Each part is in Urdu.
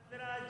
15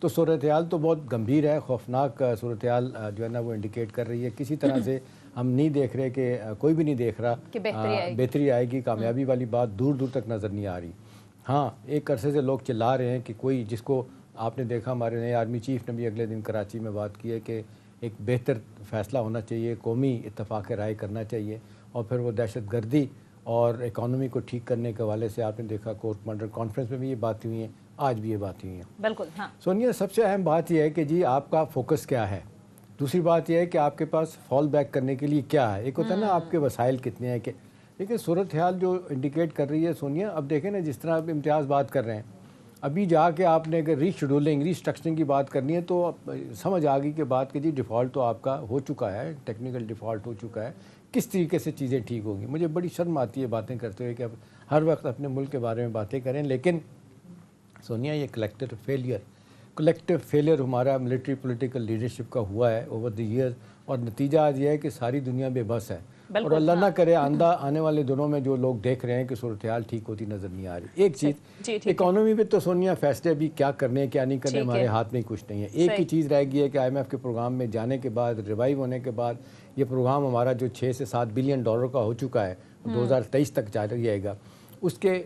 تو صورتحال تو بہت گمبھیر ہے، خوفناک صورتحال جو ہے نا وہ انڈیکیٹ کر رہی ہے. کسی طرح سے ہم نہیں دیکھ رہے کہ کوئی بھی نہیں دیکھ رہا کہ بہتری آئے گی. کامیابی والی بات دور دور تک نظر نہیں آ رہی. ہاں ایک عرصے سے لوگ چلا رہے ہیں کہ کوئی، جس کو آپ نے دیکھا ہمارے نئے آرمی چیف نے بھی اگلے دن کراچی میں بات کی ہے کہ ایک بہتر فیصلہ ہونا چاہیے، قومی اتفاق رائے کرنا چاہیے. اور پھر وہ دہشت گردی اور اکانومی کو ٹھیک کرنے کے حوالے سے آپ نے دیکھا کورٹ کمانڈر کانفرنس میں بھی یہ باتیں ہوئی ہیں، آج بھی یہ باتیں ہوئی ہیں. بالکل. ہاں سونیا، سب سے اہم بات یہ ہے کہ جی آپ کا فوکس کیا ہے. دوسری بات یہ ہے کہ آپ کے پاس فال بیک کرنے کے لیے کیا ہے. ایک ہوتا ہے نا آپ کے وسائل کتنے ہیں. کہ لیکن صورتحال جو انڈیکیٹ کر رہی ہے سونیا، اب دیکھیں نا جس طرح اب امتیاز بات کر رہے ہیں، ابھی جا کے آپ نے اگر ری شیڈولنگ ری اسٹرکچرنگ کی بات کرنی ہے تو سمجھ آ گئی کہ بات کہ جی ڈیفالٹ تو آپ کا ہو چکا ہے، ٹیکنیکل ڈیفالٹ ہو چکا ہے. کس طریقے سے چیزیں ٹھیک ہوں گی. مجھے بڑی شرم آتی ہے باتیں کرتے ہوئے کہ اب ہر وقت اپنے ملک کے بارے میں باتیں کریں. لیکن سونیا یہ کلیکٹیو فیلئر ہمارا ملٹری پولیٹیکل لیڈرشپ کا ہوا ہے اوور دی ایئر، اور نتیجہ آج یہ ہے کہ ساری دنیا بے بس ہے. اور اللہ نہ کرے آنے والے دنوں میں جو لوگ دیکھ رہے ہیں کہ صورتحال ٹھیک ہوتی نظر نہیں آ رہی. ایک چیز اکانومی پہ تو سونیا فیصلے بھی کیا کرنے ہیں کیا نہیں کرنے ہمارے ہاتھ میں کچھ نہیں ہے. ایک ہی چیز رہ گئی ہے کہ IMF کے پروگرام میں جانے کے بعد، ریوائیو ہونے کے بعد، یہ پروگرام ہمارا جو 6 سے 7 بلین ڈالر کا ہو چکا ہے 2023 تک جاری رہے گا، اس کے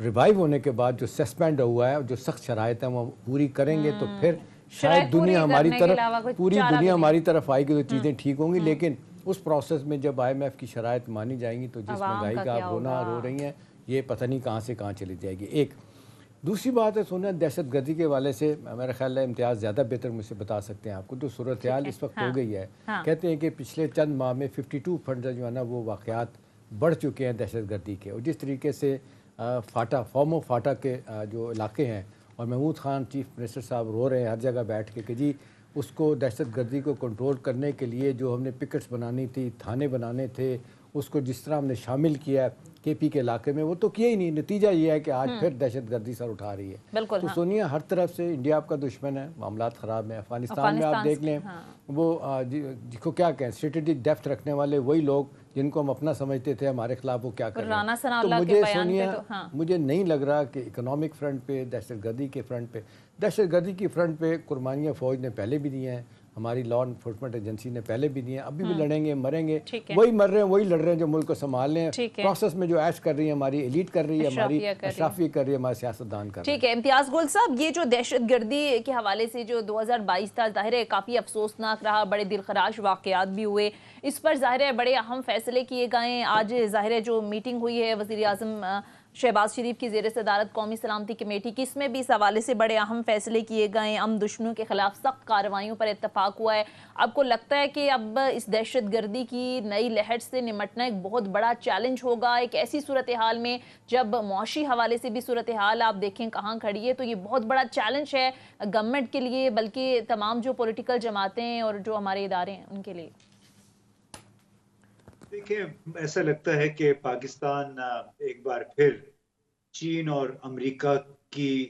ریوائیو ہونے کے بعد جو سسپینڈ ہوا ہے، جو سخت شرائط ہیں وہ پوری کریں گے تو پھر شاید دنیا ہماری طرف، پوری دنیا ہماری طرف آئے گی تو چیزیں ٹھیک ہوں گی. لیکن اس پروسیس میں جب IMF کی شرائط مانی جائیں گی تو جس مہنگائی کا آپ رو رہی ہیں یہ پتہ نہیں کہاں سے کہاں چلی جائے گی. ایک دوسری بات ہے سونا، دہشت گردی کے حوالے سے میرا خیال ہے امتیاز زیادہ بہتر مجھ سے بتا سکتے ہیں آپ کو. جو صورتحال اس وقت ہو گئی ہے، کہتے ہیں کہ پچھلے چند ماہ میں 52 فنڈز جو ہے نا وہ واقعات بڑھ چکے ہیں دہشت گردی کے. اور جس طریقے سے فاٹا کے جو علاقے ہیں، اور محمود خان چیف منسٹر صاحب رو رہے ہیں ہر جگہ بیٹھ کے کہ جی اس کو دہشت گردی کو کنٹرول کرنے کے لیے جو ہم نے پکٹس بنانی تھی، تھانے بنانے تھے، اس کو جس طرح ہم نے شامل کیا KP کے علاقے میں وہ تو کیا ہی نہیں. نتیجہ یہ ہے کہ آج پھر دہشت گردی سر اٹھا رہی ہے. تو سونیا ہر طرف سے انڈیا آپ کا دشمن ہے، معاملات خراب ہیں. افغانستان میں آپ دیکھ لیں وہ جس کو کیا کہیں اسٹریٹجک ڈیپتھ رکھنے والے وہی لوگ جن کو ہم اپنا سمجھتے تھے ہمارے خلاف وہ کیا کر رہے ہیں. تو مجھے سونیا مجھے نہیں لگ رہا کہ اکنامک فرنٹ پہ، دہشت گردی کے فرنٹ پہ، دہشت گردی کی فرنٹ پہ قربانیاں فوج نے پہلے بھی دی ہیں، ہماری لا انفورسمنٹ ایجنسی نے پہلے بھی دی ہیں، ابھی بھی لڑیں گے، مریں گے. وہی مر رہے ہیں، وہی لڑ رہے ہیں جو ملک کو سنبھال رہے ہیں. پروسیس میں جو ایش کر رہی ہے ہماری ایلیٹ کر رہی ہے، ہماری اشرافیہ کر رہی ہے، ہمارے سیاستدان کر رہے ہیں. ٹھیک ہے امتیاز گل صاحب، یہ جو دہشت گردی کے حوالے سے جو 2022 تھا ظاہر ہے کافی افسوسناک رہا، بڑے دل خراش واقعات بھی ہوئے. اس پر ظاہر ہے بڑے اہم فیصلے کیے گئے. آج ظاہر ہے جو میٹنگ ہوئی ہے وزیر اعظم شہباز شریف کی زیر صدارت قومی سلامتی کمیٹی کی، اس میں بھی اس حوالے سے بڑے اہم فیصلے کیے گئے. دشمنوں کے خلاف سخت کارروائیوں پر اتفاق ہوا ہے. آپ کو لگتا ہے کہ اب اس دہشت گردی کی نئی لہر سے نمٹنا ایک بہت بڑا چیلنج ہوگا ایک ایسی صورتحال میں جب معاشی حوالے سے بھی صورتحال آپ دیکھیں کہاں کھڑی ہے، تو یہ بہت بڑا چیلنج ہے گورنمنٹ کے لیے بلکہ تمام جو پولیٹیکل جماعتیں اور جو ہمارے ادارے ہیں ان کے لیے؟ دیکھیں ایسا لگتا ہے کہ پاکستان ایک بار پھر چین اور امریکہ کی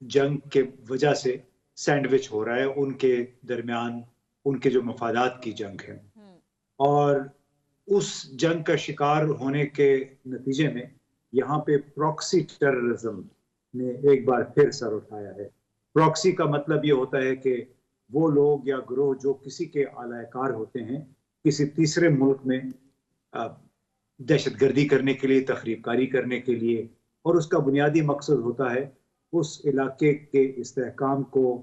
جنگ کے وجہ سے سینڈوچ ہو رہا ہے. ان کے درمیان ان کے جو مفادات کی جنگ ہے، اور اس جنگ کا شکار ہونے کے نتیجے میں یہاں پہ پراکسی ٹیررزم نے ایک بار پھر سر اٹھایا ہے. پراکسی کا مطلب یہ ہوتا ہے کہ وہ لوگ یا گروہ جو کسی کے اعلی کار ہوتے ہیں کسی تیسرے ملک میں دہشت گردی کرنے کے لیے، تخریب کاری کرنے کے لیے، اور اس کا بنیادی مقصد ہوتا ہے اس علاقے کے استحکام کو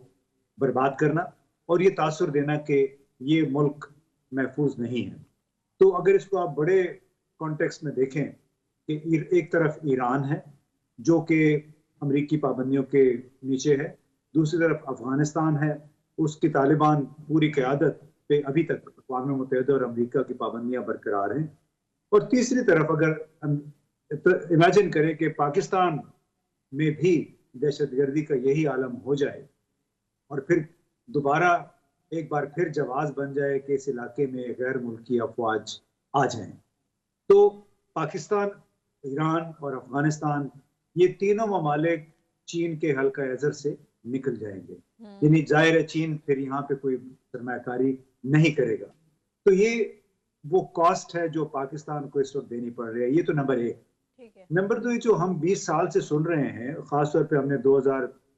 برباد کرنا اور یہ تاثر دینا کہ یہ ملک محفوظ نہیں ہے. تو اگر اس کو آپ بڑے کانٹیکسٹ میں دیکھیں کہ ایک طرف ایران ہے جو کہ امریکی پابندیوں کے نیچے ہے، دوسری طرف افغانستان ہے، اس کی طالبان پوری قیادت پہ ابھی تک اقوام متحدہ اور امریکہ کی پابندیاں برقرار ہیں، اور تیسری طرف اگر امیجن کریں کہ پاکستان میں بھی دہشت گردی کا یہی عالم ہو جائے اور پھر دوبارہ ایک بار پھر جواز بن جائے کہ اس علاقے میں غیر ملکی افواج آ جائیں، تو پاکستان، ایران اور افغانستان یہ تینوں ممالک چین کے حلقہ اظہر سے نکل جائیں گے. یعنی ظاہر ہے چین پھر یہاں پہ کوئی سرمایہ کاری نہیں کرے گا. تو یہ وہ کاسٹ ہے جو پاکستان کو اس وقت دینی پڑ رہی ہے. یہ تو نمبر ایک. نمبر دو، جو ہم 20 سال سے سن رہے ہیں، خاص طور پہ ہم نے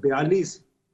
42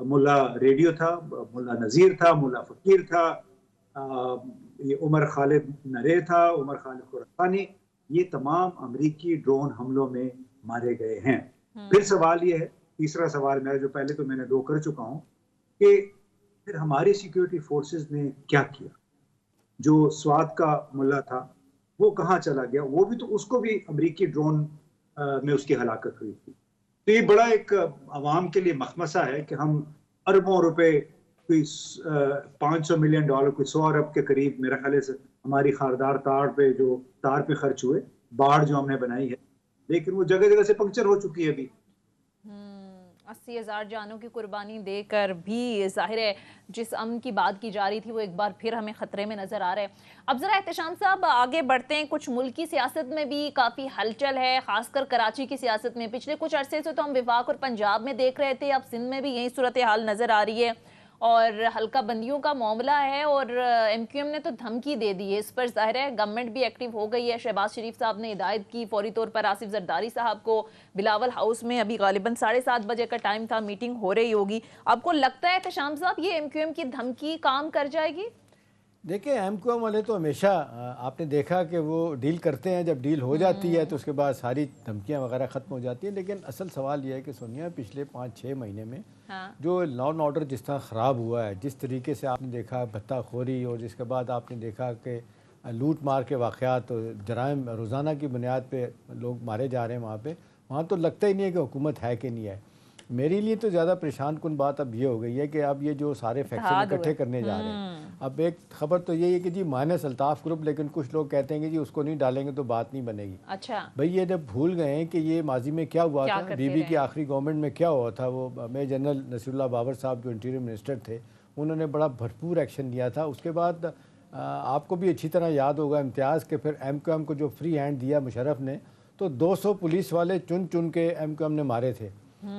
ملا ریڈیو تھا، ملا نذیر تھا، ملا فقیر تھا، یہ عمر خالد نرے تھا، عمر خالد خراسانی، یہ تمام امریکی ڈرون حملوں میں مارے گئے ہیں۔ پھر سوال یہ ہے، تیسرا سوال میرا جو پہلے تو میں نے 2 کر چکا ہوں، کہ پھر ہماری سیکیورٹی فورسز نے کیا کیا؟ جو سوات کا ملا تھا وہ کہاں چلا گیا؟ وہ بھی تو، اس کو بھی امریکی ڈرون میں اس کی ہلاکت ہوئی تھی۔ تو یہ بڑا ایک عوام کے لیے مخمصہ ہے کہ ہم اربوں روپے، کوئی $500 ملین، کوئی 100 ارب کے قریب میرا خیال ہے ہماری خاردار تار پہ خرچ ہوئے، باڑ جو ہم نے بنائی ہے، لیکن وہ جگہ جگہ سے پنکچر ہو چکی ہے ابھی۔ 80,000 جانوں کی قربانی دے کر بھی ظاہر ہے جس امن کی بات کی جا رہی تھی وہ ایک بار پھر ہمیں خطرے میں نظر آ رہا ہے۔ اب ذرا احتشام صاحب آگے بڑھتے ہیں، کچھ ملکی سیاست میں بھی کافی ہلچل ہے، خاص کر کراچی کی سیاست میں۔ پچھلے کچھ عرصے سے تو ہم وفاق اور پنجاب میں دیکھ رہے تھے، اب سندھ میں بھی یہی صورتحال نظر آ رہی ہے اور حلقہ بندیوں کا معاملہ ہے، اور ایم کیو ایم نے تو دھمکی دے دی ہے اس پر۔ ظاہر ہے گورنمنٹ بھی ایکٹیو ہو گئی ہے، شہباز شریف صاحب نے ہدایت کی فوری طور پر آصف زرداری صاحب کو بلاول ہاؤس میں، ابھی غالباً 7:30 بجے کا ٹائم تھا، میٹنگ ہو رہی ہوگی۔ آپ کو لگتا ہے احتشام صاحب یہ ایم کیو ایم کی دھمکی کام کر جائے گی؟ دیکھیں ایم کیو ایم والے تو ہمیشہ آپ نے دیکھا کہ وہ ڈیل کرتے ہیں، جب ڈیل ہو جاتی ہے تو اس کے بعد ساری دھمکیاں وغیرہ ختم ہو جاتی ہیں، لیکن اصل سوال یہ ہے کہ سونیا پچھلے 5-6 مہینے میں جو لا اینڈ آرڈر جس طرح خراب ہوا ہے، جس طریقے سے آپ نے دیکھا بھتہ خوری، اور جس کے بعد آپ نے دیکھا کہ لوٹ مار کے واقعات، جرائم روزانہ کی بنیاد پہ لوگ مارے جا رہے ہیں وہاں تو لگتا ہی نہیں ہے کہ حکومت ہے کہ نہیں ہے۔ میرے لیے تو زیادہ پریشان کن بات اب یہ ہو گئی ہے کہ اب یہ جو سارے فیکشن اکٹھے کرنے جا رہے ہیں، اب ایک خبر تو یہی ہے کہ جی مائنس الطاف گروپ، لیکن کچھ لوگ کہتے ہیں کہ جی اس کو نہیں ڈالیں گے تو بات نہیں بنے گی۔ اچھا بھئی یہ جب بھول گئے ہیں کہ یہ ماضی میں کیا ہوا تھا، بی بی کی آخری گورنمنٹ میں کیا ہوا تھا، وہ میجر جنرل نصیر اللہ بابر صاحب جو انٹیریئر منسٹر تھے، انہوں نے بڑا بھرپور ایکشن لیا تھا۔ اس کے بعد آپ کو بھی اچھی طرح یاد ہوگا امتیاز کے پھر ایم کیو ایم کو جو فری ہینڈ دیا مشرف نے، تو 200 پولیس والے چن کے ایم کیو ایم نے مارے تھے۔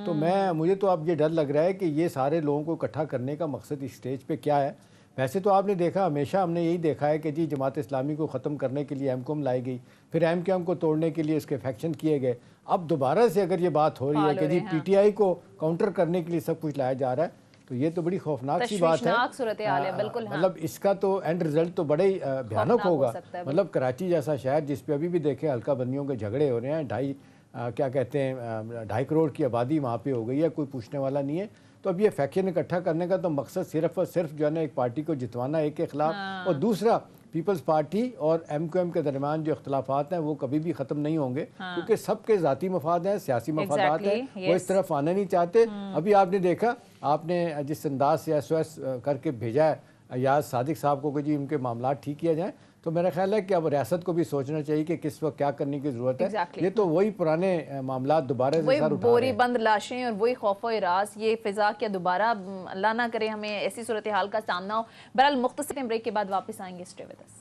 تو مجھے تو اب یہ ڈر لگ رہا ہے کہ یہ سارے لوگوں کو اکٹھا کرنے کا مقصد اس سٹیج پہ کیا ہے۔ ویسے تو آپ نے دیکھا، ہمیشہ ہم نے یہی دیکھا ہے کہ جی جماعت اسلامی کو ختم کرنے کے لیے ایم کیو ایم لائی گئی، پھر ایم کیو ایم کو توڑنے کے لیے اس کے فیکشن کیے گئے۔ اب دوبارہ سے اگر یہ بات ہو رہی ہے کہ جی پی ٹی آئی کو کاؤنٹر کرنے کے لیے سب کچھ لایا جا رہا ہے، تو یہ تو بڑی خوفناک سی بات ہے۔ صورتحال ہے بالکل۔ مطلب اس کا تو اینڈ رزلٹ تو بڑا ہی بھیانک ہوگا۔ مطلب کراچی جیسا شہر جس پہ ابھی بھی دیکھیں حلقہ بندیوں کے جھگڑے ہو رہے ہیں، 2.5 کروڑ کی آبادی وہاں پہ ہو گئی ہے، کوئی پوچھنے والا نہیں ہے۔ تو اب یہ فیکشن اکٹھا کرنے کا تو مقصد صرف اور صرف جو ہے نا ایک پارٹی کو جتوانا ایک کے خلاف، اور دوسرا پیپلز پارٹی اور ایم کیو ایم کے درمیان جو اختلافات ہیں وہ کبھی بھی ختم نہیں ہوں گے، کیونکہ سب کے ذاتی مفاد ہیں، سیاسی مفادات ہیں، وہ اس طرف آنا نہیں چاہتے۔ ابھی آپ نے دیکھا، آپ نے جس انداز سے SOS کر کے بھیجا ہے ایاز صادق صاحب کو کہ جی ان کے معاملات ٹھیک کیا جائیں، تو میرا خیال ہے کہ اب ریاست کو بھی سوچنا چاہیے کہ کس وقت کیا کرنے کی ضرورت ہے۔ یہ تو وہی پرانے معاملات دوبارہ سے سر اٹھا رہے ہیں، بوری بند لاشیں اور وہی خوف و ہراس، یہ فضا کیا دوبارہ اللہ نہ کرے ہمیں ایسی صورتحال کا سامنا ہو۔ بہرحال مختصر بریک کے بعد واپس آئیں گے، اسٹے ود اس۔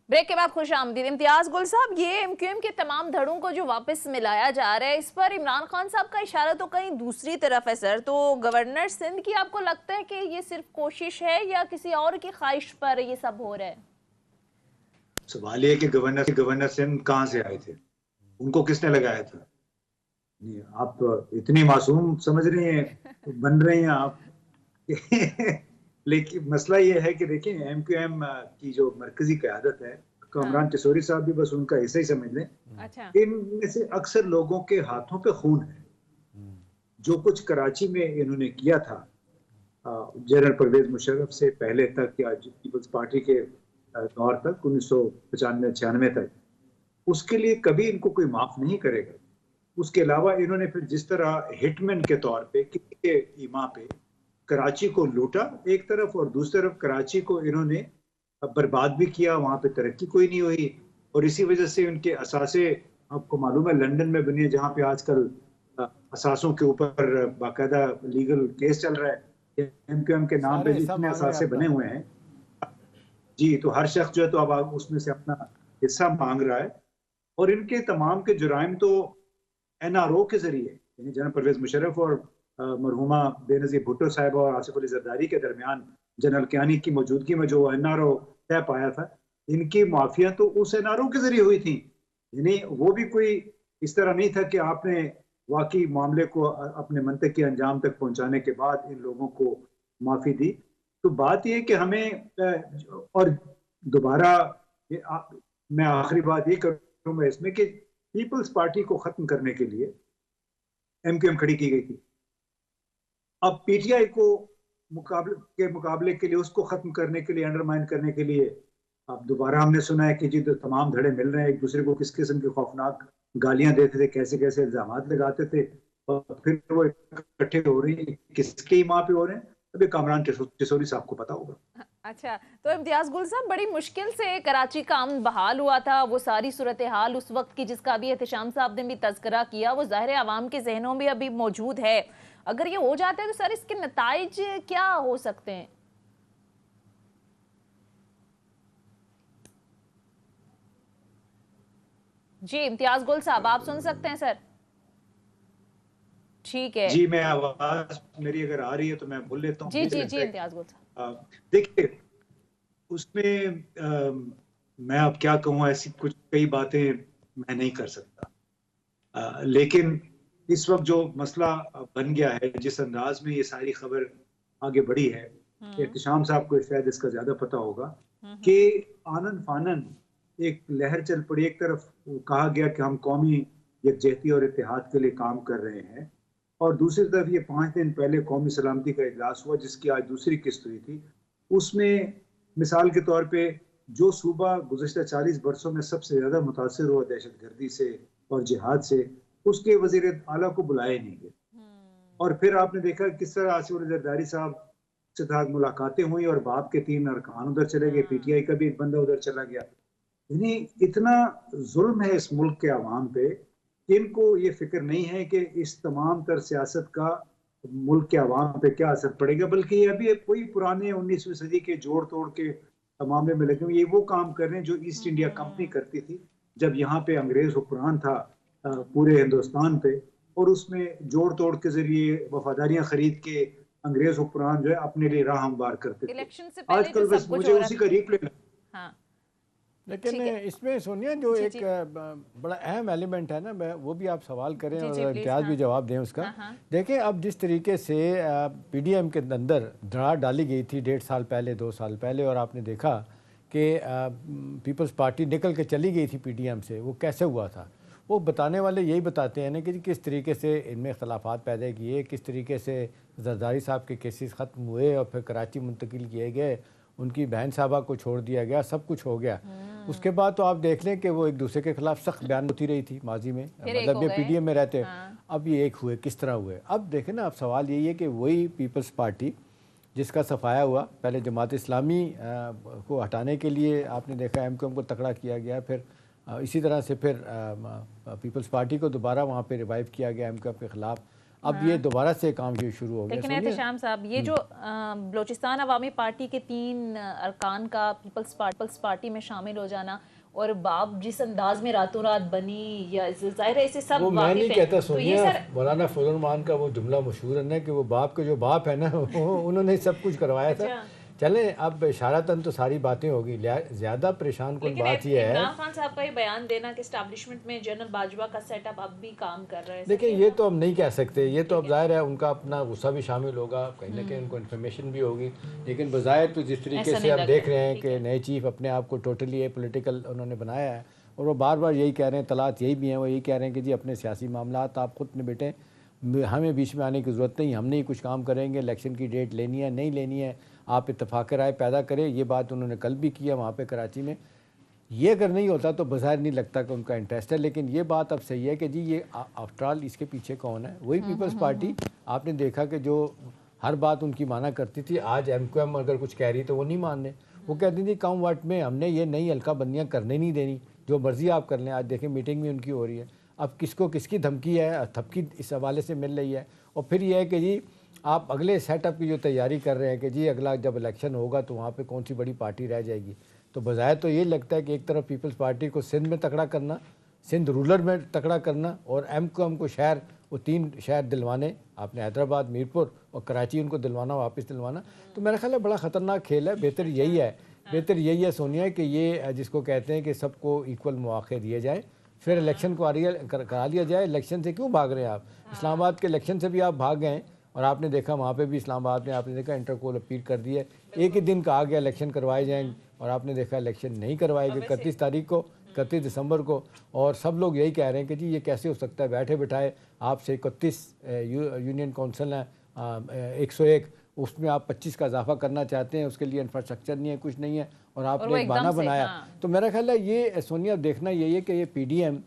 بریک کے بعد خوش آمدید۔ امتیاز گل صاحب، یہ ایم کیو ایم کے تمام دھڑوں کو جو واپس ملایا جا رہا ہے، اس پر عمران خان صاحب کا اشارہ تو کہیں دوسری طرف ہے سر۔ تو گورنر سندھ کی آپ کو لگتا ہے کہ یہ صرف کوشش ہے یا کسی اور کی خواہش پر یہ سب ہو رہا ہے؟ سوال یہ کہ گورنر سندھ کہاں سے آئے تھے، ان کو کس نے لگایا تھا؟ آپ اتنی معصوم سمجھ رہے ہیں، بن رہے ہیں آپ۔ لیکن مسئلہ یہ ہے کہ دیکھیں ایم کیو ایم کی جو مرکزی قیادت ہے، کامران چسوری صاحب بھی بس ان کا حصہ ہی سمجھ لیں، ان میں سے اکثر لوگوں کے ہاتھوں پہ خون ہے۔ جو کچھ کراچی میں انہوں نے کیا تھا جنرل پرویز مشرف سے پہلے تک یا پیپلز پارٹی کے دور تک 1995-96 تک، اس کے لیے کبھی ان کو کوئی معاف نہیں کرے گا۔ اس کے علاوہ انہوں نے پھر جس طرح ہٹ مین کے طور پہ کسی کے ایما پہ کراچی کو لوٹا ایک طرف، اور دوسری طرف کراچی کو انہوں نے برباد بھی کیا، وہاں پہ ترقی کوئی نہیں ہوئی، اور اسی وجہ سے ان کے اثاثے آپ کو معلوم ہے لندن میں بنے، جہاں پہ آج کل اثاثوں کے اوپر باقاعدہ لیگل کیس چل رہا ہے، ایم کیو ایم کے نام پہ جتنے اثاثے بنے ہوئے ہیں جی، تو ہر شخص جو ہے تو اب اس میں سے اپنا حصہ مانگ رہا ہے۔ اور ان کے تمام کے جرائم تو NRO کے ذریعے، یعنی جنرل پرویز مشرف اور مرحومہ بے نظیر بھٹو صاحبہ اور آصف علی زرداری کے درمیان جنرل کیانی کی موجودگی میں جو NRO طے پایا تھا، ان کی معافیاں تو اس NRO کے ذریعے ہوئی تھیں۔ یعنی وہ بھی کوئی اس طرح نہیں تھا کہ آپ نے واقعی معاملے کو اپنے منطقی انجام تک پہنچانے کے بعد ان لوگوں کو معافی دی. تو بات یہ کہ ہمیں اور دوبارہ میں آخری بات یہ کروں گا اس میں کہ پیپلز پارٹی کو ختم کرنے کے لیے ایم کیو ایم کھڑی کی گئی تھی. اب پی ٹی آئی کو مقابلے کے لیے اس کو ختم کرنے کے لیے انڈرمائن کرنے کے لیے اب دوبارہ ہم نے سنا ہے کہ جی تمام دھڑے مل رہے ہیں ایک دوسرے کو کس قسم کی خوفناک گالیاں دیتے تھے کیسے کیسے الزامات لگاتے تھے اور پھر وہ اکٹھے ہو رہی ہیں کس کی ماں پہ ہو رہے ہیں ابھی کامران چسوری صاحب کو پتا ہوگا. اچھا تو امتیاز گل صاحب بڑی مشکل سے کراچی کا امن بحال ہوا تھا وہ ساری صورتحال اس وقت کی جس کا بھی احتشام صاحب نے بھی تذکرہ کیا وہ ظاہر عوام کے ذہنوں میں ابھی موجود ہے. اگر یہ ہو جاتا ہے تو سر اس کے نتائج کیا ہو سکتے ہیں؟ جی امتیاز گل صاحب آپ سن سکتے ہیں سر؟ ٹھیک ہے جی میں آواز میری اگر آ رہی ہے تو میں بول لیتا ہوں. جی جی جی امتیاز گل صاحب دیکھیے اس میں میں اب کیا کہوں ایسی کچھ کئی باتیں میں نہیں کر سکتا لیکن اس وقت جو مسئلہ بن گیا ہے جس انداز میں یہ ساری خبر آگے بڑھی ہے احتشام صاحب کو شاید اس کا زیادہ پتہ ہوگا کہ آنن فانن ایک لہر چل پڑی. ایک طرف کہا گیا کہ ہم قومی یکجہتی اور اتحاد کے لیے کام کر رہے ہیں اور دوسری طرف یہ 5 دن پہلے قومی سلامتی کا اجلاس ہوا جس کی آج دوسری قسط ہوئی تھی. اس میں مثال کے طور پہ جو صوبہ گزشتہ 40 برسوں میں سب سے زیادہ متاثر ہوا دہشت گردی سے اور جہاد سے اس کے وزیر اعلیٰ کو بلایا نہیں گیا. اور پھر آپ نے دیکھا کس طرح آصف علی زرداری صاحب سے ساتھ ملاقاتیں ہوئی اور باپ کے 3 ارکان ادھر چلے گئے پی ٹی آئی کا بھی ایک بندہ ادھر چلا گیا. یعنی اتنا ظلم ہے اس ملک کے عوام پہ کہ ان کو یہ فکر نہیں ہے کہ اس تمام تر سیاست کا ملک کے عوام پہ کیا اثر پڑے گا بلکہ یہ ابھی کوئی پرانے 19ویں صدی کے جوڑ توڑ کے معاملے میں لگے ہوئے. یہ وہ کام کر رہے ہیں جو ایسٹ انڈیا کمپنی کرتی تھی جب یہاں پہ انگریز حکمران تھا پورے ہندوستان پہ اور اس میں جوڑ توڑ کے ذریعے وفاداریاں خرید کے انگریز حکمران جو ہے اپنے لیے راہ ہموار کرتے تھے. آج کل بس مجھے اسی کا ریپلے لیکن اس میں سونیا جو ایک بڑا اہم ایلیمنٹ ہے نا وہ بھی آپ سوال کریں اور امتیاز بھی جواب دیں اس کا. دیکھیں اب جس طریقے سے پی ڈی ایم کے اندر دراڑ ڈالی گئی تھی 1.5 سال پہلے 2 سال پہلے اور آپ نے دیکھا کہ پیپلز پارٹی نکل کے چلی گئی تھی پی ڈی ایم سے وہ کیسے ہوا تھا. وہ بتانے والے یہی بتاتے ہیں نا کہ کس طریقے سے ان میں اختلافات پیدا کیے کس طریقے سے زرداری صاحب کے کیسز ختم ہوئے اور پھر کراچی منتقل کیے گئے ان کی بہن صاحبہ کو چھوڑ دیا گیا سب کچھ ہو گیا. اس کے بعد تو آپ دیکھ لیں کہ وہ ایک دوسرے کے خلاف سخت بیان ہوتی رہی تھی ماضی میں مطلب یہ پی ڈی ایم میں رہتے اب یہ ایک ہوئے کس طرح ہوئے. اب دیکھیں نا اب سوال یہی ہے کہ وہی پیپلز پارٹی جس کا صفایا ہوا پہلے جماعت اسلامی کو ہٹانے کے لیے آپ نے دیکھا ایم کیو ایم کو تکڑا کیا گیا پھر اسی طرح سے پھر پیپلز پارٹی کو دوبارہ وہاں پہ ریوائیو کیا گیا ایم کیو ایم کے خلاف. اب یہ دوبارہ سے کام شروع ہو گیا. لیکن احتشام صاحب یہ جو بلوچستان عوامی پارٹی کے 3 ارکان کا پیپلز پارٹی میں شامل ہو جانا اور باپ جس انداز میں راتوں رات بنی یا ظاہر ہے اسے سب وہ میں نہیں کہتا سونیا مولانا فضل الرحمان کا وہ جملہ مشہور ہے نا کہ وہ باپ کے جو باپ ہے نا انہوں نے سب کچھ کروایا تھا. چلیں اب اشارتاً تو ساری باتیں ہوگی زیادہ پریشان کن بات یہ ہے عمران خان صاحب کا یہ بیان دینا کہ اسٹیبلشمنٹ میں جنرل باجوہ کا سیٹ اپ اب بھی کام کر رہا ہے. دیکھیں یہ تو ہم نہیں کہہ سکتے یہ تو اب ظاہر ہے ان کا اپنا غصہ بھی شامل ہوگا کہیں نہ کہیں ان کو انفارمیشن بھی ہوگی لیکن بظاہر تو جس طریقے سے ہم دیکھ رہے ہیں کہ نئے چیف اپنے آپ کو ٹوٹلی پولیٹیکل انہوں نے بنایا ہے اور وہ بار بار یہی کہہ رہے ہیں طلعت یہی بھی ہیں وہ یہی کہہ رہے ہیں کہ جی اپنے سیاسی معاملات آپ خود نبیٹیں ہمیں بیچ میں آنے کی ضرورت نہیں ہم نہیں کچھ کام کریں گے الیکشن کی ڈیٹ لینی ہے نہیں لینی ہے آپ اتفاق رائے پیدا کریں. یہ بات انہوں نے کل بھی کیا وہاں پہ کراچی میں. یہ اگر نہیں ہوتا تو بظاہر نہیں لگتا کہ ان کا انٹرسٹ ہے لیکن یہ بات اب صحیح ہے کہ جی یہ آفٹر آل اس کے پیچھے کون ہے وہی پیپلز پارٹی. آپ نے دیکھا کہ جو ہر بات ان کی مانا کرتی تھی آج ایم کیو ایم اگر کچھ کہہ رہی تو وہ نہیں مان رہے. وہ کہتی تھی کم وقت میں ہم نے یہ نئی حلقہ بندیاں کرنے نہیں دینی جو مرضی آپ کر لیں. آج دیکھیں میٹنگ بھی ان کی ہو رہی ہے. اب کس کو کس کی دھمکی ہے تھپکی اس حوالے سے مل رہی ہے اور پھر یہ ہے کہ جی آپ اگلے سیٹ اپ کی جو تیاری کر رہے ہیں کہ جی اگلا جب الیکشن ہوگا تو وہاں پہ کون سی بڑی پارٹی رہ جائے گی. تو بظاہر تو یہ لگتا ہے کہ ایک طرف پیپلز پارٹی کو سندھ میں تکڑا کرنا سندھ رولر میں تکڑا کرنا اور ایم کیو ایم کو شہر وہ 3 شہر دلوانے آپ نے حیدرآباد میرپور اور کراچی ان کو دلوانا واپس دلوانا. تو میرا خیال ہے بڑا خطرناک کھیل ہے. بہتر یہی ہے سونیا کہ یہ جس کو کہتے ہیں کہ سب کو ایکول مواقع دیے جائے پھر الیکشن کو کرا لیا جائے. الیکشن سے کیوں بھاگ رہے ہیں آپ؟ اسلام آباد کے الیکشن سے بھی آپ بھاگ گئے اور آپ نے دیکھا وہاں پہ بھی اسلام آباد میں آپ نے دیکھا انٹر کول اپیل کر دی ہے. ایک ہی دن کہا گیا الیکشن کروائے جائیں اور آپ نے دیکھا الیکشن نہیں کروائے گئے 31 تاریخ کو 31 دسمبر کو. اور سب لوگ یہی کہہ رہے ہیں کہ جی یہ کیسے ہو سکتا ہے, بیٹھے بٹھائے آپ سے 31 یونین کونسل ہیں 101, اس میں آپ 25 کا اضافہ کرنا چاہتے ہیں, اس کے لیے انفراسٹرکچر نہیں ہے, کچھ نہیں ہے, اور آپ نے ایک بہانہ بنایا. تو میرا خیال ہے یہ سونیا دیکھنا یہی ہے کہ یہ پی ڈی ایم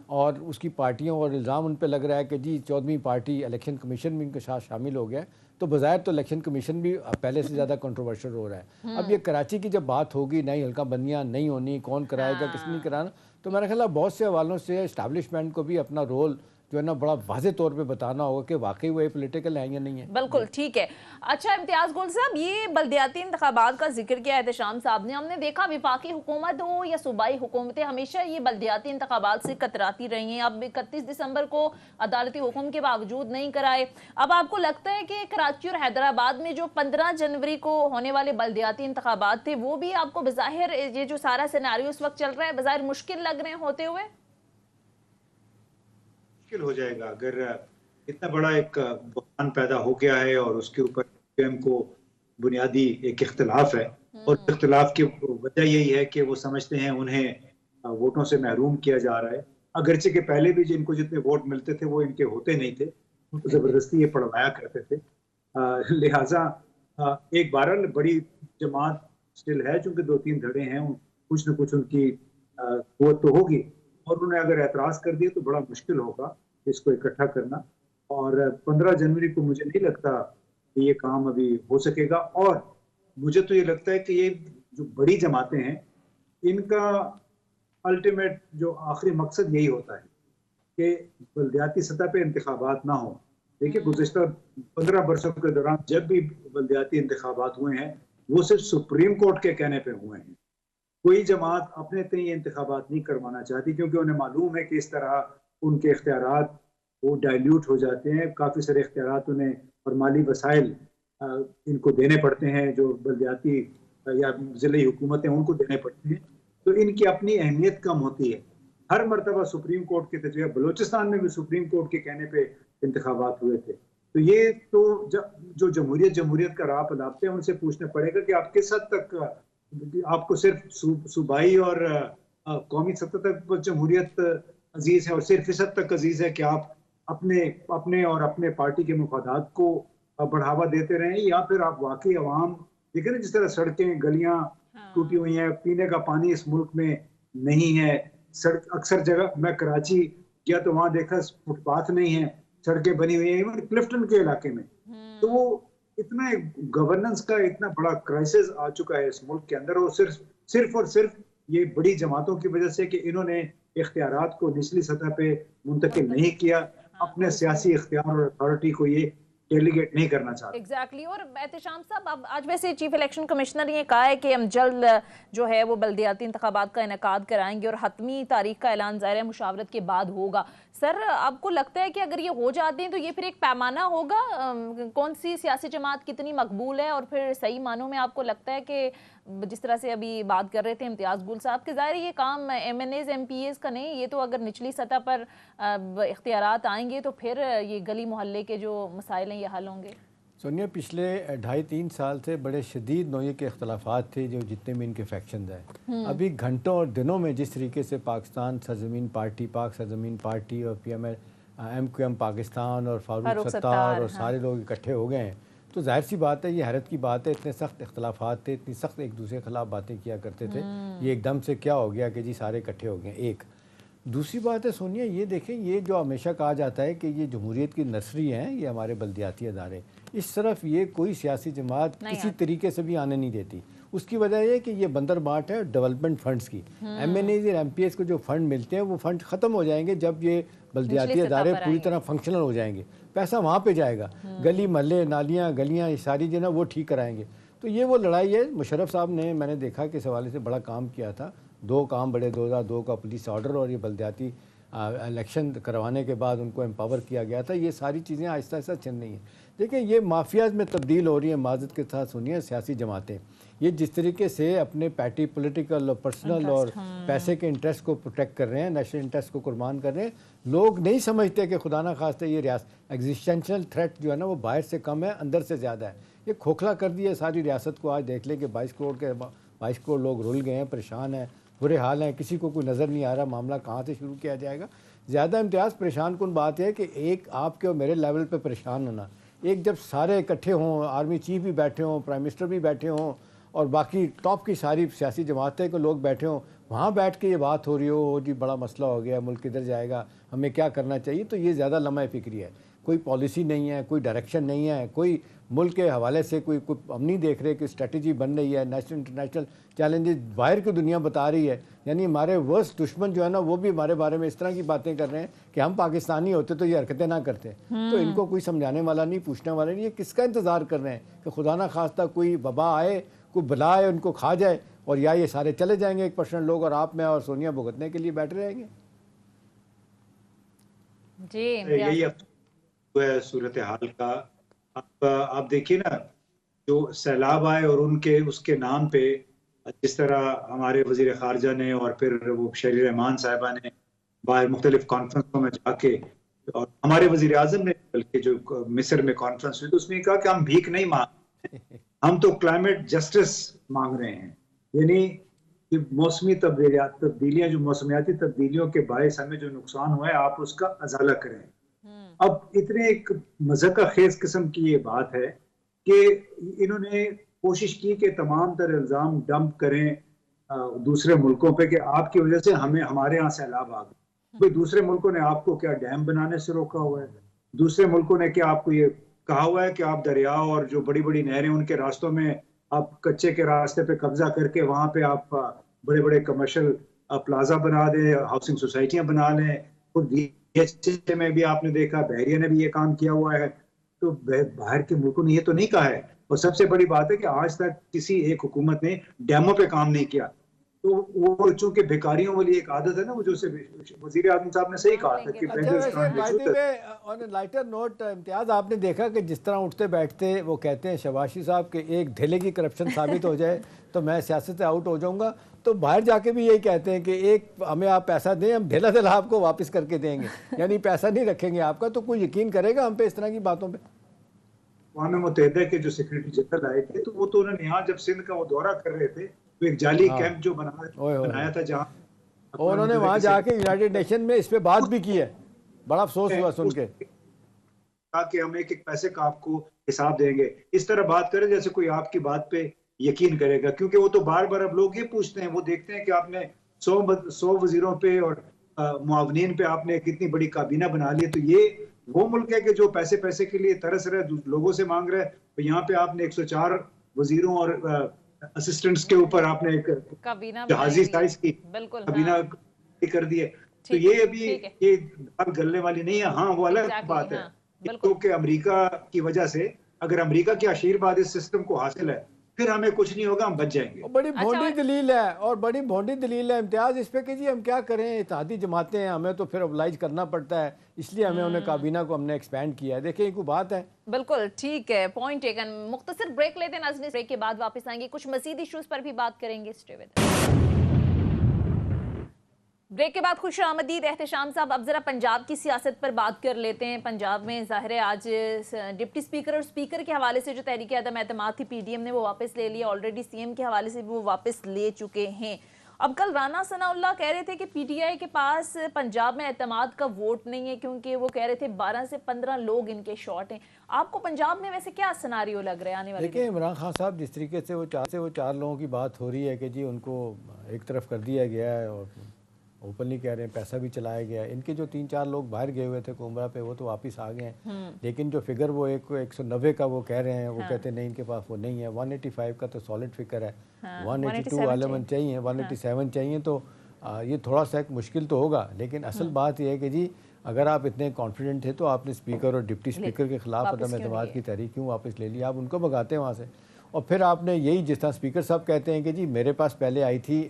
اور اس کی پارٹیوں, اور الزام ان پہ لگ رہا ہے کہ جی 14ویں پارٹی الیکشن کمیشن بھی ان کے ساتھ شامل ہو گیا. تو بظاہر تو الیکشن کمیشن بھی پہلے سے زیادہ کنٹروورشل ہو رہا ہے. اب یہ کراچی کی جب بات ہوگی, نئی حلقہ بندیاں نہیں ہونی, کون کرائے گا کس نہیں کرانا, تو میرا خیال ہے بہت سے حوالوں سے اسٹیبلشمنٹ کو بھی اپنا رول جو ہے نا بڑا واضح طور پہ بتانا ہوگا کہ واقعی وہ پولیٹیکل ہیں یا نہیں ہے. بالکل ٹھیک ہے. اچھا امتیاز گل صاحب, یہ بلدیاتی انتخابات کا ذکر کیا احتشام صاحب نے. ہم نے دیکھا وفاقی حکومت ہو یا صوبائی حکومتیں ہمیشہ یہ بلدیاتی انتخابات سے کتراتی رہی ہیں. اب 31 دسمبر کو عدالتی حکم کے باوجود نہیں کرائے. اب آپ کو لگتا ہے کہ کراچی اور حیدرآباد میں جو 15 جنوری کو ہونے والے بلدیاتی انتخابات تھے وہ بھی آپ کو بظاہر یہ جو سارا سیناریو اس وقت چل رہا ہے بظاہر مشکل لگ رہے ہیں ہوتے ہوئے؟ ہو جائے گا اگر اتنا بڑا ایک بحران پیدا ہو گیا ہے اور اس کے اوپر پی ایم کو بنیادی ایک اختلاف ہے, اور اختلاف کی وجہ یہی ہے کہ وہ سمجھتے ہیں انہیں ووٹوں سے محروم کیا جا رہا ہے, اگرچہ کہ پہلے بھی جن کو جتنے ووٹ ملتے تھے وہ ان کے ہوتے نہیں تھے, ان کو زبردستی یہ پڑھوایا کرتے تھے. لہٰذا ایک بہرحال بڑی جماعت اسٹل ہے, چونکہ 2-3 دھڑے ہیں, کچھ نہ کچھ ان کی قوت تو ہوگی, اور انہیں اگر اعتراض کر دیا تو بڑا مشکل ہوگا اس کو اکٹھا کرنا. اور 15 جنوری کو مجھے نہیں لگتا کہ یہ کام ابھی ہو سکے گا. اور مجھے تو یہ لگتا ہے کہ یہ جو بڑی جماعتیں ہیں ان کا الٹیمیٹ جو آخری مقصد یہی ہوتا ہے کہ بلدیاتی سطح پہ انتخابات نہ ہوں. دیکھیے گزشتہ 15 برسوں کے دوران جب بھی بلدیاتی انتخابات ہوئے ہیں وہ صرف سپریم کورٹ کے کہنے پہ ہوئے ہیں. کوئی جماعت اپنے تئیں انتخابات نہیں کروانا چاہتی, کیونکہ انہیں معلوم ہے کہ اس طرح ان کے اختیارات وہ ڈائلیوٹ ہو جاتے ہیں. کافی سارے اختیارات انہیں اور مالی وسائل ان کو دینے پڑتے ہیں, جو بلدیاتی یا ضلعی حکومتیں ان کو دینے پڑتے ہیں, تو ان کی اپنی اہمیت کم ہوتی ہے. ہر مرتبہ سپریم کورٹ کے تجویز, بلوچستان میں بھی سپریم کورٹ کے کہنے پہ انتخابات ہوئے تھے. تو یہ تو جو جمہوریت کا راہ پہ ہیں ان سے پوچھنا پڑے گا کہ آپ کس حد تک آپ کو صرف صوبائی اور قومی سطح تک جمہوریت عزیز ہے, اور صرف اس حد تک عزیز ہے کہ آپ اپنے اور اپنے پارٹی کے مفادات کو بڑھاوا دیتے رہیں, یا پھر آپ واقعی عوام دیکھیں نا جس طرح سڑکیں گلیاں ٹوٹی ہوئی ہیں, پینے کا پانی اس ملک میں نہیں ہے. اکثر جگہ میں کراچی گیا تو وہاں دیکھا فٹ پاتھ نہیں ہے, سڑکیں بنی ہوئی ہیں ایون کلفٹن کے علاقے میں. تو وہ اتنا گورننس کا اتنا بڑا کرائسس آ چکا ہے اس ملک کے اندر, اور صرف اور صرف یہ بڑی جماعتوں کی وجہ سے کہ انہوں نے اختیارات کو نچلی سطح پہ منتقل نہیں کیا, اپنے سیاسی اختیار اور اتھارٹی کو یہ ڈیلیگیٹ نہیں کرنا چاہتے. ایگزیکٹلی. اور احتشام صاحب اب آج ویسے چیف الیکشن کمشنر یہ کہا ہے کہ ہم جلد جو ہے وہ بلدیاتی انتخابات کا انعقاد کرائیں گے اور حتمی تاریخ کا اعلان ظاہر ہے مشاورت کے بعد ہوگا. سر آپ کو لگتا ہے کہ اگر یہ ہو جاتے ہیں تو یہ پھر ایک پیمانہ ہوگا کون سی سیاسی جماعت کتنی مقبول ہے, اور پھر صحیح معنوں میں آپ کو لگتا ہے کہ جس طرح سے ابھی بات کر رہے تھے امتیاز گل صاحب کہ ظاہر یہ کام M N As M P As کا نہیں, یہ تو اگر نچلی سطح پر اختیارات آئیں گے تو پھر یہ گلی محلے کے جو مسائل ہیں یہ حل ہوں گے؟ سونیا پچھلے 2.5-3 سال سے بڑے شدید نوعیت کے اختلافات تھے جو جتنے بھی ان کے فیکشنز ہیں. ابھی گھنٹوں اور دنوں میں جس طریقے سے پاکستان سرزمین پارٹی, پاک سرزمین پارٹی اور P M Q M Pakistan اور فاروق ستار اور سارے لوگ اکٹھے ہو گئے ہیں, تو ظاہر سی بات ہے یہ حیرت کی بات ہے. اتنے سخت اختلافات تھے, اتنی سخت ایک دوسرے کے خلاف باتیں کیا کرتے تھے, یہ ایک دم سے کیا ہو گیا کہ جی سارے اکٹھے ہو گئے. ایک دوسری بات ہے سونیا یہ دیکھیں, یہ جو ہمیشہ کہا جاتا ہے کہ یہ جمہوریت کی نرسری ہیں یہ ہمارے بلدیاتی ادارے, اس طرف یہ کوئی سیاسی جماعت کسی طریقے سے بھی آنے نہیں دیتی. اس کی وجہ یہ کہ یہ بندر بانٹ ہے ڈیولپمنٹ فنڈز کی. ایم این ایز اور ایم پی ایس کو جو فنڈ ملتے ہیں وہ فنڈ ختم ہو جائیں گے جب یہ بلدیاتی ادارے پوری طرح فنکشنل ہو جائیں گے. پیسہ وہاں پہ جائے گا, گلی محلے نالیاں گلیاں یہ ساری جو ہے نا وہ ٹھیک کرائیں گے. تو یہ وہ لڑائی ہے. مشرف صاحب نے میں نے دیکھا کہ اس حوالے سے بڑا کام کیا تھا, 2 کام بڑے 2002 کا پولیس آرڈر اور یہ بلدیاتی الیکشن کروانے کے بعد ان کو امپاور کیا گیا تھا. یہ ساری چیزیں آہستہ آہستہ چل رہی ہیں. دیکھیں یہ مافیاز میں تبدیل ہو رہی ہیں. معذرت کے ساتھ سنیے, سیاسی جماعتیں یہ جس طریقے سے اپنے پیٹی پولیٹیکل اور پرسنل اور پیسے کے انٹرسٹ کو پروٹیکٹ کر رہے ہیں, نیشنل انٹرسٹ کو قربان کر رہے ہیں, لوگ نہیں سمجھتے کہ خدا نہ خواستہ یہ ریاست ایگزسٹینشیل تھریٹ جو ہے نا وہ باہر سے کم ہے, اندر سے زیادہ ہے. یہ کھوکھلا کر دیا ساری ریاست کو. آج دیکھ لیں کہ 22 کروڑ لوگ رل گئے ہیں, پریشان ہیں, برے حال ہیں, کسی کو کوئی نظر نہیں آ رہا معاملہ کہاں سے شروع کیا جائے گا. زیادہ امتیاز پریشان کن بات ہے کہ ایک آپ کے اور میرے لیول پہ پریشان ہونا, ایک جب سارے اکٹھے ہوں, آرمی چیف بھی بیٹھے ہوں, پرائم منسٹر بھی بیٹھے ہوں اور باقی ٹاپ کی ساری سیاسی جماعتیں کے لوگ بیٹھے ہوں, وہاں بیٹھ کے یہ بات ہو رہی ہو جی بڑا مسئلہ ہو گیا, ملک کدھر جائے گا, ہمیں کیا کرنا چاہیے, تو یہ زیادہ لمحہ فکری ہے. کوئی پالیسی نہیں ہے, کوئی ڈائریکشن نہیں ہے, کوئی ملک کے حوالے سے کوئی ہم نہیں دیکھ رہے کہ اسٹریٹجی بن رہی ہے. نیشنل انٹرنیشنل چیلنجز باہر کی دنیا بتا رہی ہے, یعنی ہمارے ورسٹ دشمن جو ہے نا وہ بھی ہمارے بارے میں اس طرح کی باتیں کر رہے ہیں کہ ہم پاکستانی ہوتے تو یہ حرکتیں نہ کرتے. تو ان کو کوئی سمجھانے والا نہیں, پوچھنے والا نہیں. یہ کس کا انتظار کر رہے ہیں کہ خدا نہ خواستہ کوئی وبا آئے, کوئی بلا آئے, ان کو کھا جائے اور یا یہ سارے چلے جائیں گے 1% لوگ, اور آپ میں اور سونیا بھگتنے کے لیے بیٹھے رہیں گے. جی یہی ہے صورتحال کا. آپ دیکھیے نا, جو سیلاب آئے اور اس کے نام پہ جس طرح ہمارے وزیر خارجہ نے اور پھر وہ شہری رحمان صاحبہ نے باہر مختلف کانفرنسوں میں جا کے, اور ہمارے وزیر اعظم نے بلکہ جو مصر میں کانفرنس ہوئی تو اس نے کہا کہ ہم بھیک نہیں مانگ رہے, ہم تو کلائمیٹ جسٹس مانگ رہے ہیں. یعنی موسمی تبدیلیاں, جو موسمیاتی تبدیلیوں کے باعث ہمیں جو نقصان ہوا ہے آپ اس کا ازالہ کریں. اب اتنے ایک مذہقہ خیز قسم کی یہ بات ہے کہ انہوں نے کوشش کی کہ تمام تر الزام ڈمپ کریں دوسرے ملکوں پہ کہ آپ کی وجہ سے ہمارے ہاں سیلاب آ گئے. بھئی دوسرے ملکوں نے آپ کو کیا ڈیم بنانے سے روکا ہوا ہے؟ دوسرے ملکوں نے کیا آپ کو یہ کہا ہوا ہے کہ آپ دریا اور جو بڑی بڑی نہریں ان کے راستوں میں آپ کچے کے راستے پہ قبضہ کر کے وہاں پہ آپ بڑے بڑے کمرشل پلازا بنا دیں, ہاؤسنگ سوسائٹیاں بنا لیں. میں بھی آپ نے دیکھا بحریہ نے بھی یہ کام کیا ہوا ہے. تو باہر کے ملکوں نے یہ تو نہیں کہا ہے. اور سب سے بڑی بات ہے کہ آج تک کسی ایک حکومت نے ڈیموں پہ کام نہیں کیا. تو وہ چونکہ بھکاریوں والی ایک عادت ہے نا, وہ جو وزیر اعظم صاحب نے صحیح کہا تھا کہ لائٹر نوٹ امتیاز آپ نے دیکھا کہ جس طرح اٹھتے بیٹھتے وہ کہتے ہیں شباشی صاحب کہ ایک ڈھیلے کی کرپشن ثابت ہو جائے تو میں سیاست سے آؤٹ ہو جاؤں گا, تو باہر جا کے بھی یہی کہتے ہیں کہ ایک ہمیں آپ پیسہ دیں, ہم ڈھیلا ڈھیلا آپ کو واپس کر کے دیں گے, یعنی پیسہ نہیں رکھیں گے آپ کا. تو کوئی یقین کرے گا ہم پہ اس طرح کی باتوں پہ؟ اقوام متحدہ کے جو سیکریٹری جنرل آئے تھے تو وہ تو انہوں نے یہاں جب سندھ کا وہ دورہ کر رہے تھے تو ایک جعلی کیمپ جو بنایا تھا جہاں, اور انہوں نے وہاں جا کے یونائیٹڈ نیشن میں اس پہ بات بھی کی ہے. بڑا افسوس ہوا سن کے کہ ہم ایک پیسے کا آپ کو حساب دیں گے. اس طرح بات کریں جیسے کوئی آپ کی بات پہ یقین کرے گا, کیونکہ وہ تو بار بار اب لوگ یہ پوچھتے ہیں, وہ دیکھتے ہیں کہ آپ نے 100 وزیروں پہ اور معاونین پہ آپ نے کتنی بڑی کابینہ بنا لی. تو یہ وہ ملک ہے کہ جو پیسے کے لیے ترس رہے, لوگوں سے مانگ رہے. تو یہاں پہ آپ نے 104 وزیروں اور اسسٹنٹس کے اوپر آپ نے ایک جہازی سائز کی کابینہ کر دی ہے. تو یہ ابھی یہ دال گلنے والی نہیں ہے. ہاں وہ الگ بات ہے کیونکہ امریکہ کی وجہ سے, اگر امریکہ کی آشیرواد اس سسٹم کو حاصل ہے پھر ہمیں کچھ نہیں ہوگا, ہم بچ جائیں گے. بڑی بھونڈی دلیل ہے, اور بڑی بھونڈی دلیل ہے امتیاز اس پہ کہ جی ہم کیا کریں, اتحادی جماعتیں ہیں, ہمیں تو پھر اوبلائج کرنا پڑتا ہے, اس لیے ہمیں انہیں کابینہ کو ہم نے ایکسپینڈ کیا ہے. دیکھیں یہ کوئی بات ہے؟ بالکل ٹھیک ہے, پوائنٹ ٹیکن. مختصر بریک لیتے ہیں ناظرین, بریک کے بعد واپس آئیں گے, کچھ مزید ایشوز پر بھی بات کریں گے. اسٹے ود بریک کے بعد خوش آمدید احتشام صاحب. اب ذرا پنجاب کی سیاست پر بات کر لیتے ہیں. پنجاب میں ظاہر ہے آج ڈپٹی اسپیکر اور اسپیکر کے حوالے سے جو تحریک عدم اعتماد تھی پی ڈی ایم نے وہ واپس لے لیا. آلریڈی سی ایم کے حوالے سے بھی وہ واپس لے چکے ہیں. اب کل رانا ثناء اللہ کہہ رہے تھے کہ پی ٹی آئی کے پاس پنجاب میں اعتماد کا ووٹ نہیں ہے, کیونکہ وہ کہہ رہے تھے 12 سے 15 لوگ ان کے شارٹ ہیں. آپ کو پنجاب میں ویسے کیا سناریو لگ رہا ہے آنے والے؟ دیکھیں عمران خان صاحب جس طریقے سے وہ 4 لوگوں کی بات ہو رہی ہے کہ جی ان کو ایک طرف کر دیا گیا ہے اور اوپنلی کہہ رہے ہیں پیسہ بھی چلایا گیا ہے. ان کے جو 3-4 لوگ باہر گئے ہوئے تھے عمرہ پہ وہ تو واپس آ گئے ہیں, لیکن جو فگر وہ 190 کا وہ کہہ رہے ہیں, وہ کہتے ہیں نہیں ان کے پاس وہ نہیں ہے. 185 کا تو سالڈ فگر ہے, 182 11 چاہیے, 187 چاہیے. تو یہ تھوڑا سا ایک مشکل تو ہوگا, لیکن اصل بات یہ ہے کہ جی اگر آپ اتنے کانفیڈنٹ تھے تو آپ نے اسپیکر اور ڈپٹی اسپیکر کے خلاف عدم اعتماد کی تحریک کیوں واپس لے لی؟ آپ ان کو بھگاتے ہیں وہاں سے, اور پھر آپ نے یہی جس طرح اسپیکر صاحب کہتے ہیں کہ جی میرے پاس پہلے آئی تھی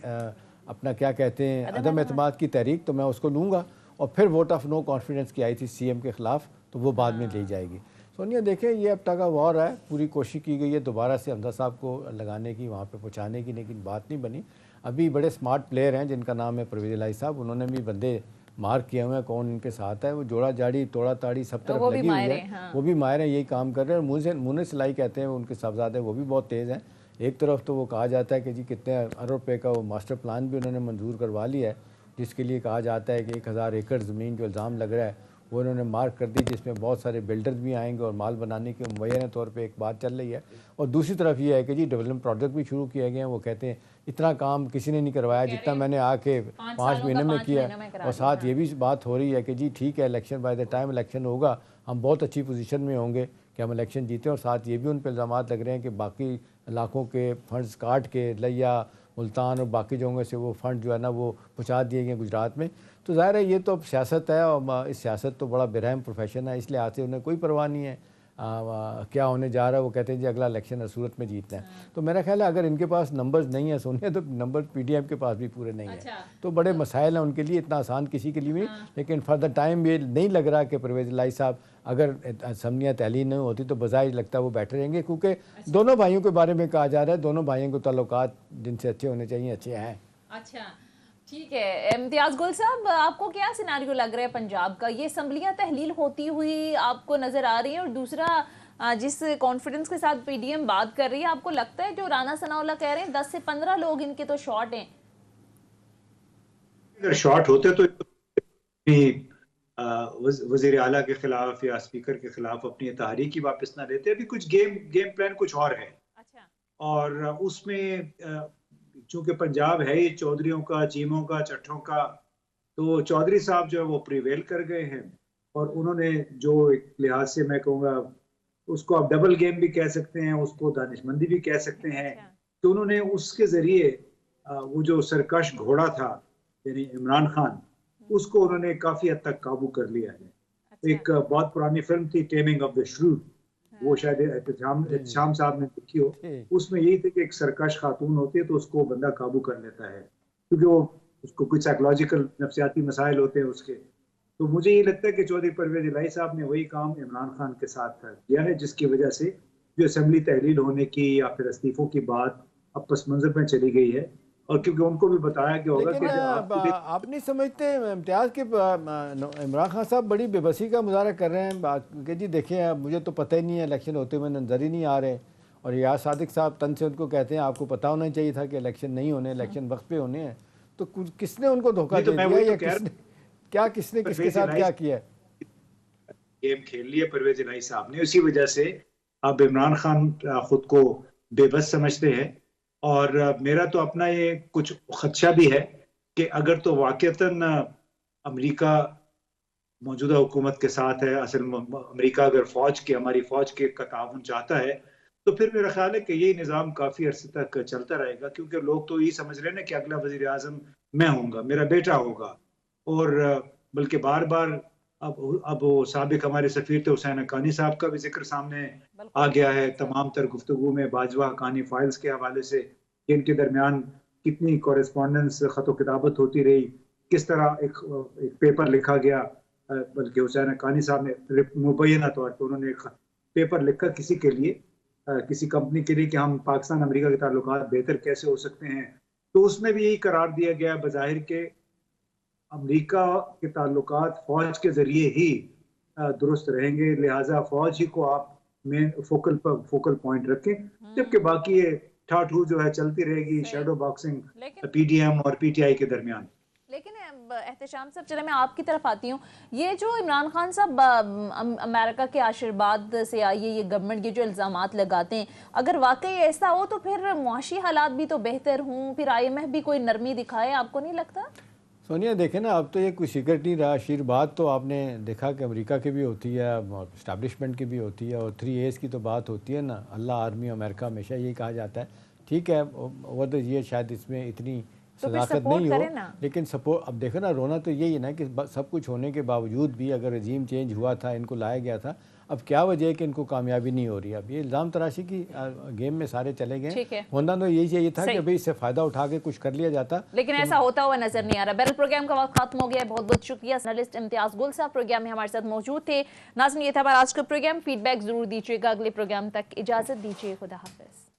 اپنا کیا کہتے ہیں عدم اعتماد کی تحریک, تو میں اس کو لوں گا, اور پھر ووٹ آف نو کانفیڈنس کی آئی تھی سی ایم کے خلاف، تو وہ بعد میں لی جائے گی۔ سونیا دیکھیں یہ اب تک وار ہے، پوری کوشش کی گئی ہے دوبارہ سے حمزہ صاحب کو لگانے کی، وہاں پہ پہنچانے کی، لیکن بات نہیں بنی۔ ابھی بڑے سمارٹ پلیئر ہیں جن کا نام ہے پرویز الہی صاحب، انہوں نے بھی بندے مارک کیے ہوئے ہیں کون ان کے ساتھ ہے، وہ جوڑا جاڑی توڑا تاڑی سب طرف لگی ہوئی ہے، وہ بھی ماہر ہیں، یہی کام کر رہے ہیں۔ منیر سلائی کہتے ہیں ان کے صاحبزادے، وہ بھی بہت تیز ہیں۔ ایک طرف تو وہ کہا جاتا ہے کہ جی کتنے ارب روپے کا وہ ماسٹر پلان بھی انہوں نے منظور کروا لیا ہے، جس کے لیے کہا جاتا ہے کہ 1000 ایکڑ زمین جو الزام لگ رہا ہے وہ انہوں نے مارک کر دی، جس میں بہت سارے بلڈرز بھی آئیں گے اور مال بنانے کے معینہ طور پہ ایک بات چل رہی ہے۔ اور دوسری طرف یہ ہے کہ جی ڈیولپمنٹ پروجیکٹ بھی شروع کیے گئے ہیں، وہ کہتے ہیں اتنا کام کسی نے نہیں کروایا جتنا میں نے آ کے 5 مہینے میں کیا، اور ساتھ یہ بھی بات ہو رہی ہے کہ جی ٹھیک ہے election by the time election ہوگا ہم بہت اچھی پوزیشن میں ہوں گے کہ ہم الیکشن جیتیں، اور ساتھ یہ بھی ان پہ الزامات لگ رہے ہیں کہ باقی علاقوں کے فنڈز کاٹ کے لیا ملتان اور باقی جگہوں سے وہ فنڈ جو ہے نا وہ پہنچا دیے گئے گجرات میں۔ تو ظاہر ہے یہ تو اب سیاست ہے، اور اس سیاست تو بڑا برہم پروفیشن ہے، اس لحاظ سے انہیں کوئی پرواہ نہیں ہے کیا ہونے جا رہا ہے۔ وہ کہتے ہیں جی اگلا الیکشن ہر صورت میں جیتنا ہے۔ تو میرا خیال ہے اگر ان کے پاس نمبرز نہیں ہیں سونے تو نمبر پی ڈی ایم کے پاس بھی پورے نہیں ہیں، تو بڑے مسائل ہیں ان کے لیے، اتنا آسان کسی کے لیے نہیں۔ لیکن فار دا ٹائم یہ نہیں لگ رہا کہ پرویز الہی صاحب اگر اسمبلیاں تعلیم نہیں ہوتی تو بظاہر لگتا ہے وہ بیٹھے رہیں گے، کیونکہ دونوں بھائیوں کے بارے میں کہا جا رہا ہے دونوں بھائیوں کے تعلقات جن سے اچھے ہونے چاہیے اچھے ہیں۔ اچھا ٹھیک ہے، امتیاز گل صاحب آپ کو کیا سیناریو لگ رہا ہے پنجاب کا؟ یہ اسمبلیاں تحلیل ہوتی ہوئی آپ کو نظر آ رہی ہیں؟ اور دوسرا جس کانفیڈنس کے ساتھ پی ڈی ایم بات کر رہی ہے، آپ کو لگتا ہے جو رانا ثناء اللہ کہہ رہے ہیں 10 سے 15 لوگ ان کے تو شارٹ ہیں؟ اگر شارٹ ہوتے تو وزیر اعلیٰ کے خلاف یا اسپیکر کے خلاف اپنی تحریک ہی واپس نہ لیتے۔ ابھی کچھ گیم پلان کچھ اور ہے، اور اس میں چونکہ پنجاب ہے یہ چودھریوں کا، چیموں کا، چٹھوں کا، تو چودھری صاحب جو ہے وہ پریویل کر گئے ہیں، اور انہوں نے جو ایک لحاظ سے میں کہوں گا اس کو آپ ڈبل گیم بھی کہہ سکتے ہیں، اس کو دانش مندی بھی کہہ سکتے ہیں، تو انہوں نے اس کے ذریعے وہ جو سرکش گھوڑا تھا یعنی عمران خان، اس کو انہوں نے کافی حد تک قابو کر لیا ہے۔ ایک بہت پرانی فلم تھی ٹیمنگ آف دا شرو، وہ شاید احتشام صاحب نے دیکھی ہو، اس میں یہی تھا کہ ایک سرکش خاتون ہوتی ہے تو اس کو بندہ قابو کر لیتا ہے، کیونکہ وہ اس کو کچھ سائیکولوجیکل نفسیاتی مسائل ہوتے ہیں اس کے۔ تو مجھے یہ لگتا ہے کہ چودھری پرویز الہی صاحب نے وہی کام عمران خان کے ساتھ کیا ہے، جس کی وجہ سے جو اسمبلی تحلیل ہونے کی یا پھر استعفوں کی بات اب پس منظر میں چلی گئی ہے، اور کیونکہ ان کو بھی بتایا گیا ہوگا کہ آپ نہیں سمجھتے امتیاز کے عمران خان صاحب بڑی بے بسی کا مظاہرہ کر رہے ہیں کہ جی دیکھیں مجھے تو پتہ ہی نہیں ہے، الیکشن ہوتے ہوئے نظر ہی نہیں آ رہے، اور ریاض صادق صاحب تن سے ان کو کہتے ہیں آپ کو پتہ ہونا چاہیے تھا کہ الیکشن نہیں ہونے، الیکشن وقت پہ ہونے ہیں، تو کس نے ان کو دھوکہ دے دیا یا کس نے کس کے ساتھ کیا کیا ہے؟ گیم کھیل لیا پرویز الہی صاحب نے، اسی وجہ سے اب عمران خان خود کو بے بس سمجھتے ہیں، اور میرا تو اپنا یہ کچھ خدشہ بھی ہے کہ اگر تو واقعتاً امریکہ موجودہ حکومت کے ساتھ ہے، اصل امریکہ اگر ہماری فوج کے کا تعاون چاہتا ہے، تو پھر میرا خیال ہے کہ یہی نظام کافی عرصے تک چلتا رہے گا، کیونکہ لوگ تو یہی سمجھ رہے ہیں نا کہ اگلا وزیر اعظم میں ہوں گا، میرا بیٹا ہوگا، اور بلکہ بار بار اب وہ سابق ہمارے سفیر تھے حسین حقانی صاحب کا بھی ذکر سامنے آ گیا ہے تمام تر گفتگو میں، باجوہ حقانی فائلز کے حوالے سے، ان کے درمیان کتنی کورسپونڈنس خط و کتابت ہوتی رہی، کس طرح ایک پیپر لکھا گیا، بلکہ حسین حقانی صاحب نے مبینہ طور پر انہوں نے ایک پیپر لکھا کسی کے لیے، کسی کمپنی کے لیے کہ ہم پاکستان امریکہ کے تعلقات بہتر کیسے ہو سکتے ہیں، تو اس میں بھی یہی قرار دیا گیا بظاہر کہ امریکہ کے تعلقات فوج کے ذریعے ہی درست رہیں گے، لہٰذا فوج ہی کو آپ مین فوکل پوائنٹ رکھیں، جبکہ باقی یہ ٹھاٹھو جو ہے چلتی رہے گی، shadow boxing P D M اور پی ٹی آئی کے درمیان۔ لیکن احتشام صاحب چلے میں آپ کی طرف آتی ہوں، یہ جو عمران خان صاحب امریکہ کے آشیرواد سے آئیے یہ گورنمنٹ کے جو الزامات لگاتے ہیں، اگر واقعی ایسا ہو تو پھر معاشی حالات بھی تو بہتر ہوں، پھر آئی ایم ایف بھی کوئی نرمی دکھائے، آپ کو نہیں لگتا؟ سونیا دیکھیں نا اب تو یہ کوئی سیکرٹ نہیں رہا، آشیرواد تو آپ نے دیکھا کہ امریکہ کی بھی ہوتی ہے، اسٹیبلشمنٹ کی بھی ہوتی ہے، اور 3 A's کی تو بات ہوتی ہے نا، اللہ آرمی امریکہ، ہمیشہ یہی کہا جاتا ہے، ٹھیک ہے اوور دا یہ شاید اس میں اتنی صداقت support نہیں ہو, کریں نا. لیکن سپورٹ اب دیکھو نا, رونا تو یہی ہے نا کہ سب کچھ ہونے کے باوجود بھی اگر رجیم چینج ہوا تھا, ان کو لایا گیا تھا, اب کیا وجہ ہے کہ ان کو کامیابی نہیں ہو رہی. اب یہ الزام تراشی کی گیم میں سارے چلے گئے. ہونا تو یہی چاہیے تھا کہ بھئی اس سے فائدہ اٹھا کے کچھ کر لیا جاتا, لیکن ایسا ہوتا ہوا نظر نہیں آ رہا. بہرحال پروگرام کا وقت ختم ہو گیا. بہت بہت شکریہ. جرنلسٹ امتیاز گل صاحب پروگرام میں ہمارے ساتھ موجود تھے. ناظرین, یہ تھا ہمارا آج کا پروگرام. فیڈ بیک ضرور دیجیے گا. اگلے پروگرام تک اجازت دیجیے. خدا حافظ.